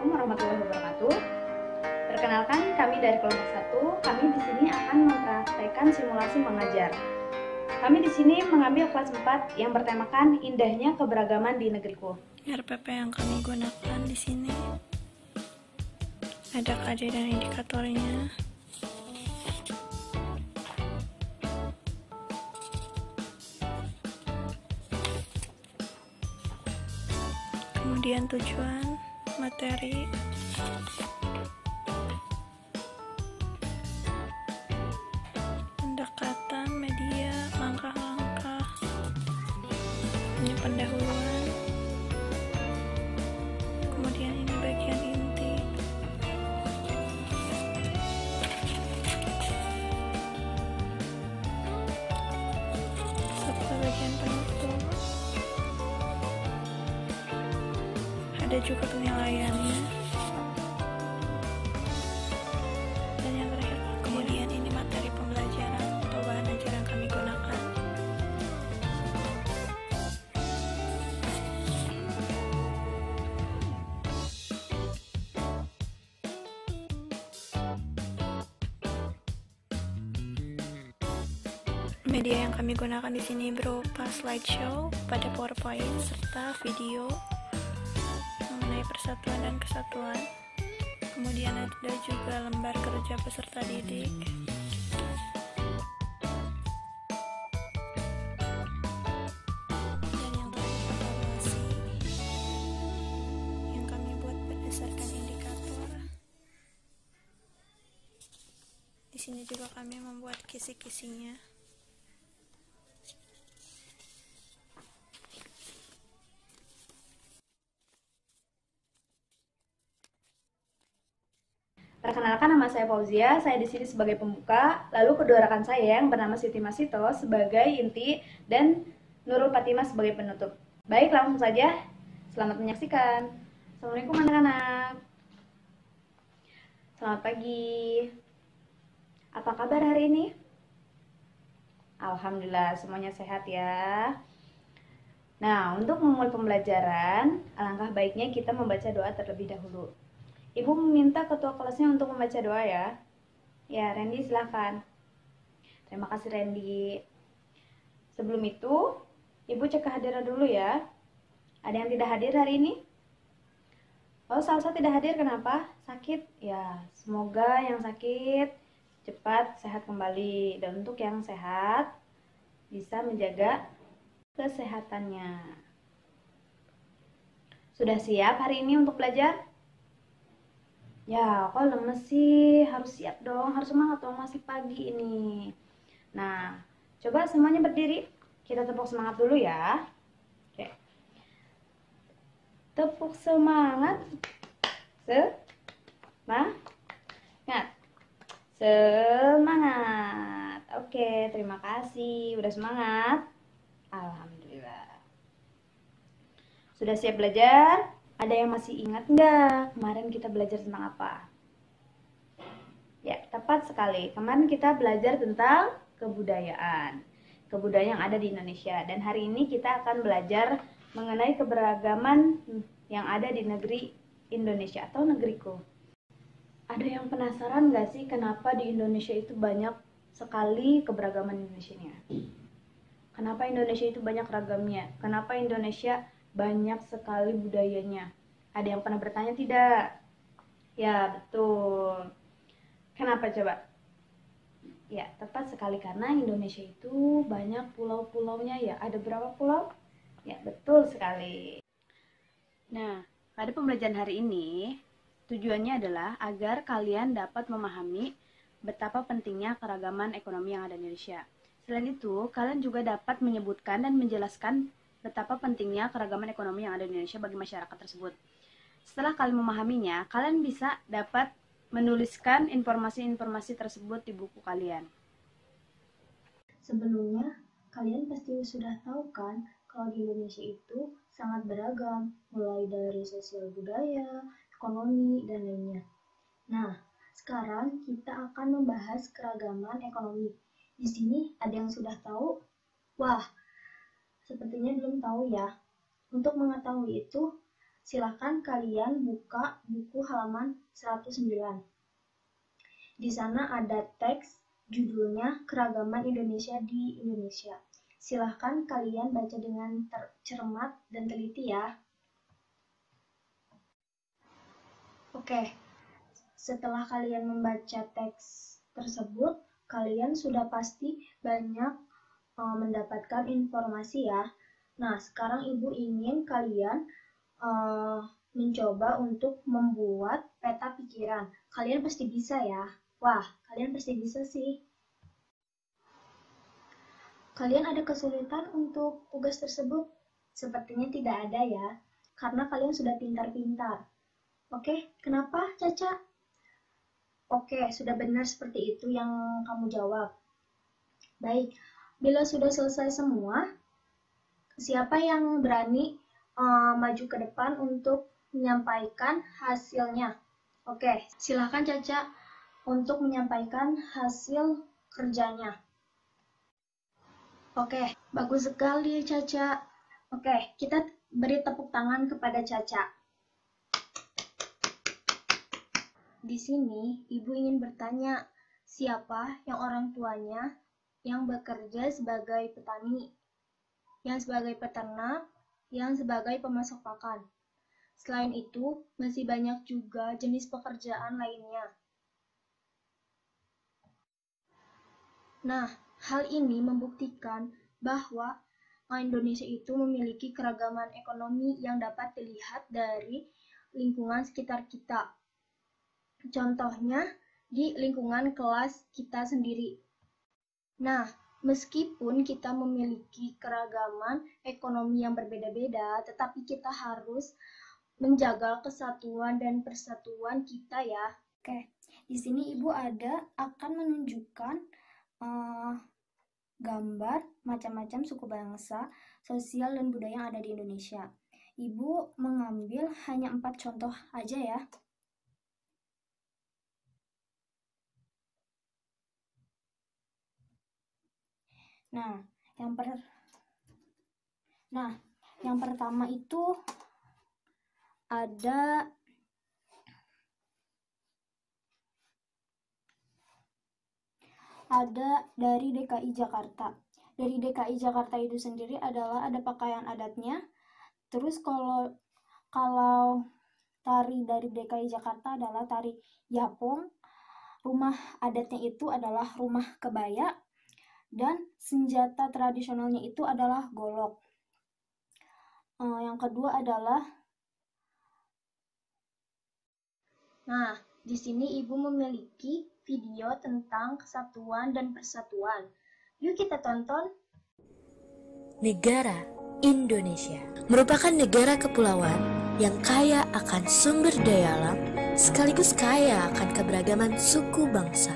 Assalamualaikum warahmatullahi wabarakatuh. Perkenalkan, kami dari kelompok 1. Kami di sini akan mempraktekkan simulasi mengajar. Kami di sini mengambil kelas 4 yang bertemakan indahnya keberagaman di negeriku. RPP yang kami gunakan di sini ada KD dan indikatornya. Kemudian tujuan, materi, pendekatan, media, langkah-langkah, ini pendahuluan, kemudian ini bagian inti, serta bagian penutup. Ada juga penilaiannya, dan yang terakhir kemudian ini materi pembelajaran atau bahan ajar yang kami gunakan. Media yang kami gunakan di sini berupa slideshow pada PowerPoint serta video mengenai persatuan dan kesatuan. Kemudian ada juga lembar kerja peserta didik. Dan yang terakhir evaluasi yang kami buat berdasarkan indikator. Di sini juga kami membuat kisi-kisinya. Perkenalkan, nama saya Fauzia. Saya di sini sebagai pembuka. Lalu kedua rekan saya yang bernama Siti Masito sebagai inti dan Nurul Fatimah sebagai penutup. Baik, langsung saja. Selamat menyaksikan. Assalamualaikum anak-anak. Selamat pagi. Apa kabar hari ini? Alhamdulillah semuanya sehat ya. Nah, untuk memulai pembelajaran, alangkah baiknya kita membaca doa terlebih dahulu. Ibu meminta ketua kelasnya untuk membaca doa ya. Ya, Randy silahkan. Terima kasih Randy. Sebelum itu, Ibu cek kehadiran dulu ya. Ada yang tidak hadir hari ini? Oh, Salsa tidak hadir, kenapa? Sakit? Ya, semoga yang sakit cepat sehat kembali. Dan untuk yang sehat, bisa menjaga kesehatannya. Sudah siap hari ini untuk belajar? Ya, kok lemes sih? Harus siap dong, harus semangat dong, masih pagi ini. Nah, coba semuanya berdiri. Kita tepuk semangat dulu ya. Oke. Tepuk semangat. Semangat. Semangat. Oke, terima kasih. Udah semangat? Alhamdulillah. Sudah siap belajar? Ada yang masih ingat nggak kemarin kita belajar tentang apa? Ya, tepat sekali. Kemarin kita belajar tentang kebudayaan. Kebudayaan yang ada di Indonesia. Dan hari ini kita akan belajar mengenai keberagaman yang ada di negeri Indonesia atau negeriku. Ada yang penasaran nggak sih kenapa di Indonesia itu banyak sekali keberagaman Indonesianya? Kenapa Indonesia itu banyak ragamnya? Kenapa Indonesia banyak sekali budayanya? Ada yang pernah bertanya tidak? Ya, betul. Kenapa coba? Ya, tepat sekali karena Indonesia itu banyak pulau-pulaunya ya. Ada berapa pulau? Ya, betul sekali. Nah, pada pembelajaran hari ini, tujuannya adalah agar kalian dapat memahami betapa pentingnya keragaman ekonomi yang ada di Indonesia. Selain itu, kalian juga dapat menyebutkan dan menjelaskan betapa pentingnya keragaman ekonomi yang ada di Indonesia bagi masyarakat tersebut. Setelah kalian memahaminya, kalian bisa dapat menuliskan informasi-informasi tersebut di buku kalian. Sebelumnya, kalian pasti sudah tahu kan kalau di Indonesia itu sangat beragam, mulai dari sosial budaya, ekonomi, dan lainnya. Nah, sekarang kita akan membahas keragaman ekonomi. Di sini ada yang sudah tahu? Wah, sepertinya belum tahu ya. Untuk mengetahui itu, Silahkan kalian buka buku halaman 109. Di sana ada teks judulnya Keragaman Indonesia di Indonesia. Silahkan kalian baca dengan cermat dan teliti ya. Oke, setelah kalian membaca teks tersebut, kalian sudah pasti banyak mendapatkan informasi ya. Nah, sekarang Ibu ingin kalian mencoba untuk membuat peta pikiran. Kalian pasti bisa ya. Wah, kalian pasti bisa sih. Kalian ada kesulitan untuk tugas tersebut? Sepertinya tidak ada ya, karena kalian sudah pintar-pintar. Oke, kenapa Caca? Oke, sudah benar seperti itu yang kamu jawab. Baik, bila sudah selesai semua, siapa yang berani maju ke depan untuk menyampaikan hasilnya? Oke, silakan Caca untuk menyampaikan hasil kerjanya. Oke, bagus sekali Caca. Oke, kita beri tepuk tangan kepada Caca. Di sini, Ibu ingin bertanya, siapa yang orang tuanya yang bekerja sebagai petani, yang sebagai peternak, yang sebagai pemasok pakan? Selain itu, masih banyak juga jenis pekerjaan lainnya. Nah, hal ini membuktikan bahwa Indonesia itu memiliki keragaman ekonomi yang dapat dilihat dari lingkungan sekitar kita. Contohnya, di lingkungan kelas kita sendiri. Nah, meskipun kita memiliki keragaman ekonomi yang berbeda-beda, tetapi kita harus menjaga kesatuan dan persatuan kita ya. Oke, di sini Ibu akan menunjukkan gambar macam-macam suku bangsa, sosial, dan budaya yang ada di Indonesia. Ibu mengambil hanya 4 contoh aja ya. Nah, yang pertama itu ada dari DKI Jakarta. Dari DKI Jakarta itu sendiri adalah ada pakaian adatnya. Terus kalau tari dari DKI Jakarta adalah tari Yapong. Rumah adatnya itu adalah rumah kebaya. Dan senjata tradisionalnya itu adalah golok. Yang kedua adalah, nah, di sini Ibu memiliki video tentang kesatuan dan persatuan. Yuk kita tonton. Negara Indonesia merupakan negara kepulauan yang kaya akan sumber daya alam sekaligus kaya akan keberagaman suku bangsa.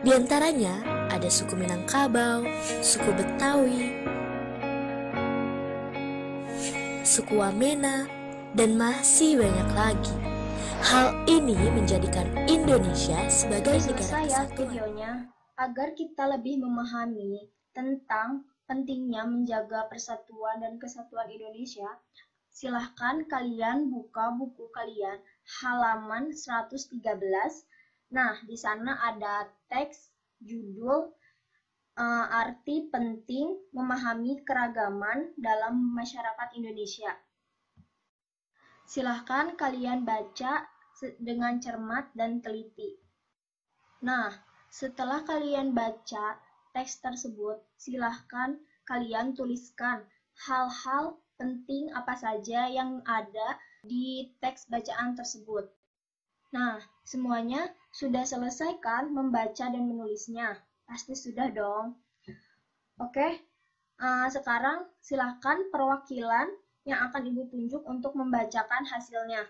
Di antaranya ada suku Minangkabau, suku Betawi, suku Wamena, dan masih banyak lagi. Hal ini menjadikan Indonesia sebagai negara kesatuan. Videonya agar kita lebih memahami tentang pentingnya menjaga persatuan dan kesatuan Indonesia. Silahkan kalian buka buku kalian halaman 113. Nah, di sana ada teks judul arti penting memahami keragaman dalam masyarakat Indonesia. Silahkan kalian baca dengan cermat dan teliti. Nah, setelah kalian baca teks tersebut, silahkan kalian tuliskan hal-hal penting apa saja yang ada di teks bacaan tersebut. Nah, semuanya sudah selesai kan membaca dan menulisnya? Pasti sudah dong. Oke, sekarang silahkan perwakilan yang akan Ibu tunjuk untuk membacakan hasilnya.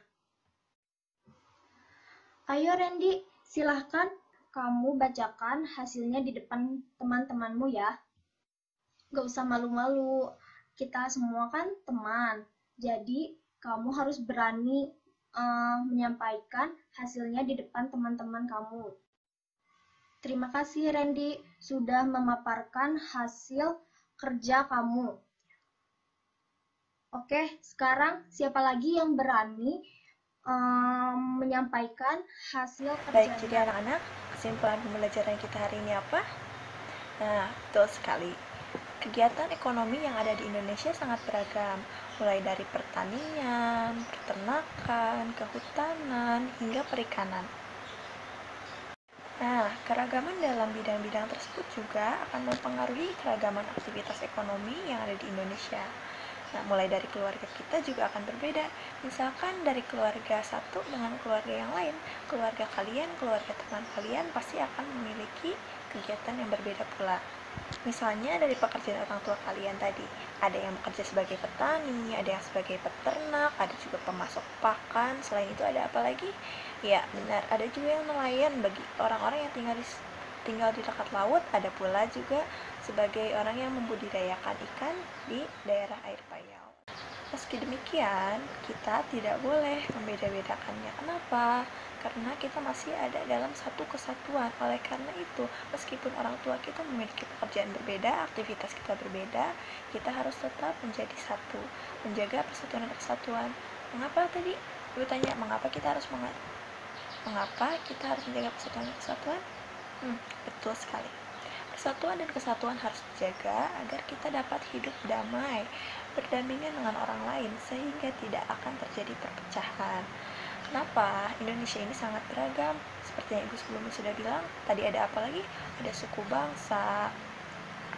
Ayo Randy, silahkan kamu bacakan hasilnya di depan teman-temanmu ya. Gak usah malu-malu, kita semua kan teman. Jadi kamu harus berani menyampaikan hasilnya di depan teman-teman kamu. Terima kasih Randy sudah memaparkan hasil kerja kamu. Oke, sekarang siapa lagi yang berani menyampaikan hasil Baik, kerjanya? jadi anak-anak, kesimpulan pembelajaran kita hari ini apa? Nah, betul sekali. Kegiatan ekonomi yang ada di Indonesia sangat beragam, mulai dari pertanian, peternakan, kehutanan, hingga perikanan. Nah, keragaman dalam bidang-bidang tersebut juga akan mempengaruhi keragaman aktivitas ekonomi yang ada di Indonesia. Nah, mulai dari keluarga kita juga akan berbeda. Misalkan dari keluarga satu dengan keluarga yang lain, keluarga kalian, keluarga teman kalian pasti akan memiliki kegiatan yang berbeda pula. Misalnya dari pekerjaan orang tua kalian tadi, ada yang bekerja sebagai petani, ada yang sebagai peternak, ada juga pemasok pakan. Selain itu ada apa lagi? Ya, benar, ada juga yang nelayan bagi orang-orang yang tinggal di dekat laut, ada pula juga sebagai orang yang membudidayakan ikan di daerah air payau. Meski demikian, kita tidak boleh membeda-bedakannya. Kenapa? Karena kita masih ada dalam satu kesatuan. Oleh karena itu, meskipun orang tua kita memiliki pekerjaan berbeda, aktivitas kita berbeda, kita harus tetap menjadi satu, menjaga persatuan dan kesatuan. Mengapa tadi? Ibu tanya, mengapa kita harus menjaga persatuan dan kesatuan? Betul sekali. Persatuan dan kesatuan harus dijaga agar kita dapat hidup damai, berdampingan dengan orang lain, sehingga tidak akan terjadi perpecahan. Kenapa? Indonesia ini sangat beragam. Seperti yang Ibu sebelumnya sudah bilang, tadi ada apa lagi? Ada suku bangsa,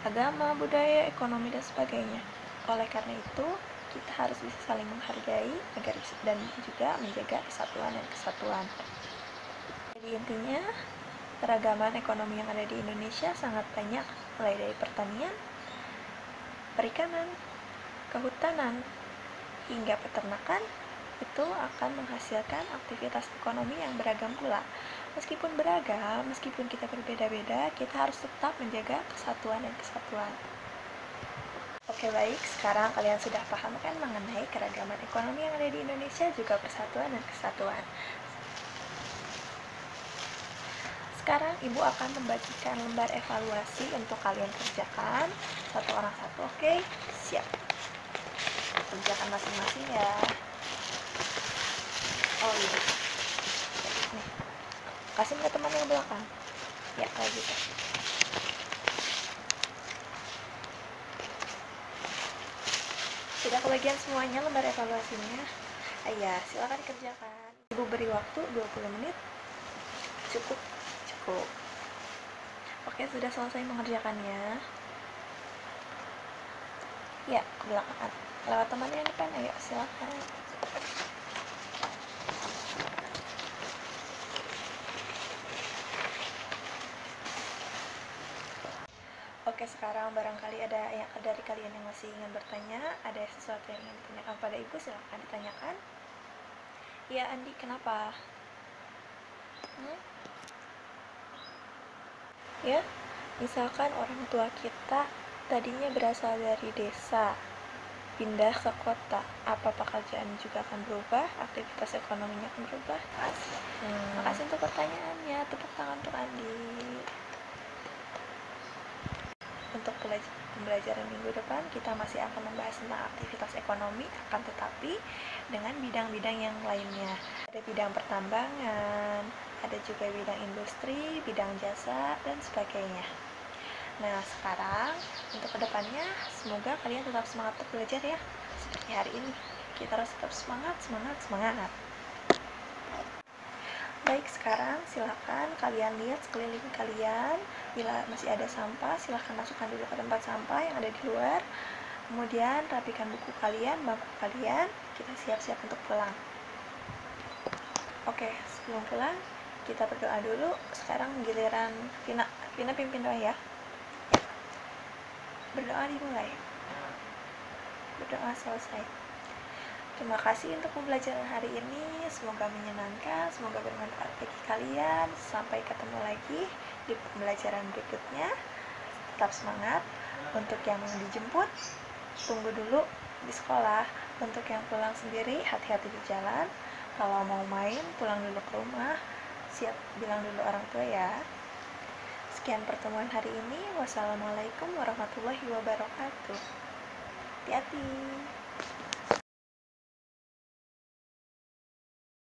agama, budaya, ekonomi, dan sebagainya. Oleh karena itu, kita harus bisa saling menghargai dan juga menjaga persatuan dan kesatuan. Jadi intinya, keragaman ekonomi yang ada di Indonesia sangat banyak, mulai dari pertanian, perikanan, kehutanan, hingga peternakan, itu akan menghasilkan aktivitas ekonomi yang beragam pula. Meskipun beragam, meskipun kita berbeda-beda, kita harus tetap menjaga kesatuan dan kesatuan. Oke, baik, sekarang kalian sudah paham kan mengenai keragaman ekonomi yang ada di Indonesia, juga persatuan dan kesatuan. Sekarang Ibu akan membagikan lembar evaluasi untuk kalian kerjakan satu orang satu. Oke, siap. Kerjakan masing-masing ya. Oh iya, nih, kasih ke teman yang belakang. Ya, kayak gitu. Sudah kebagian semuanya lembar evaluasinya? Ya, silakan dikerjakan. Ibu beri waktu 20 menit. Cukup. Oke, sudah selesai mengerjakannya. Ya, ke belakang. Lewat temannya yang depan, ayo silakan. Oke, sekarang barangkali ada yang dari kalian yang masih ingin bertanya, ada sesuatu yang ingin ditanyakan pada Ibu, silakan ditanyakan. Ya, Andi, kenapa? Ya, misalkan orang tua kita tadinya berasal dari desa, pindah ke kota, apa pekerjaan juga akan berubah, aktivitas ekonominya akan berubah? Makasih untuk pertanyaannya, tepuk tangan untuk Andi. Untuk pembelajaran minggu depan, kita masih akan membahas tentang aktivitas ekonomi, akan tetapi dengan bidang-bidang yang lainnya. Ada bidang pertambangan, ada juga bidang industri, bidang jasa, dan sebagainya. Nah, sekarang untuk kedepannya, semoga kalian tetap semangat untuk belajar ya. Seperti hari ini, kita harus tetap semangat. Baik, sekarang silakan kalian lihat sekeliling kalian. Bila masih ada sampah, silahkan masukkan dulu ke tempat sampah yang ada di luar. Kemudian rapikan buku kalian, bangku kalian. Kita siap-siap untuk pulang. Oke, sebelum pulang, kita berdoa dulu. Sekarang giliran Vina pimpin doa ya. Berdoa dimulai. Berdoa selesai. Terima kasih untuk pembelajaran hari ini. Semoga menyenangkan, semoga bermanfaat bagi kalian. Sampai ketemu lagi di pembelajaran berikutnya. Tetap semangat. Untuk yang dijemput, tunggu dulu di sekolah. Untuk yang pulang sendiri, hati-hati di jalan. Kalau mau main, pulang dulu ke rumah. Siap bilang dulu orang tua ya. Sekian pertemuan hari ini. Wassalamualaikum warahmatullahi wabarakatuh. Hati-hati.